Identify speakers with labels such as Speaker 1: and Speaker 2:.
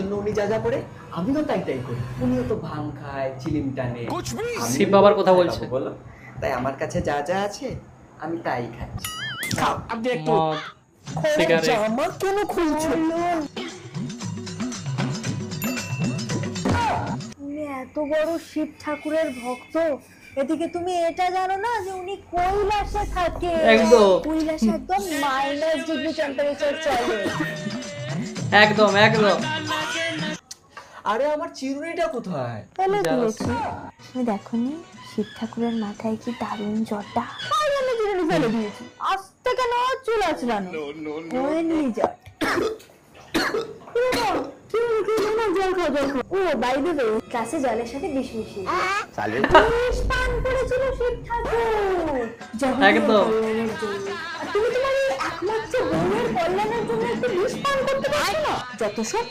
Speaker 1: জন্য উনি যা যা করে আমিও তাই তাই করি। উনিও তো ভাং খায়, চিলিম টানে,
Speaker 2: শিব বাবার কথা বলছে।
Speaker 1: বলো, তাই আমার কাছে যা যা আছে আমি তাই খাচ্ছি।
Speaker 3: আপনি একটু
Speaker 2: মদ, সিগারেট।
Speaker 3: জামা কেন খুলছো?
Speaker 4: তুমি এত বড় শিব ঠাকুরের ভক্ত, এদিকে তুমি এটা জানো না যে উনি কৈলাসে থাকে।
Speaker 2: একদম।
Speaker 4: কৈলাসে একদম -ডিগ্রি টেম্পারেচার চলে।
Speaker 2: একদম একদম।
Speaker 1: আরে আমার চিরুনিটা কোথায়?
Speaker 4: ফেলে
Speaker 2: জ্বালাস।
Speaker 4: দিয়েছি। তুমি দেখোনি শিব ঠাকুরের মাথায় কি দারুণ জটা? তাই আমি চিরুনি ফেলে দিয়েছি। আস্তে কেন চুল আঁচড়ানো? ওই নিয়ে যা। ও বাই দ্য ওয়ে, ক্লাসে জলের সাথে বিষ মিশিয়ে বিষ পান করেছিল শিব ঠাকুর
Speaker 2: একদম।
Speaker 4: কল্যাণের জন্য। আর তুমি তোমার এই একমাত্র বোনের কল্যাণের জন্য একটু বিষ পান করতে পারছো না? যত সব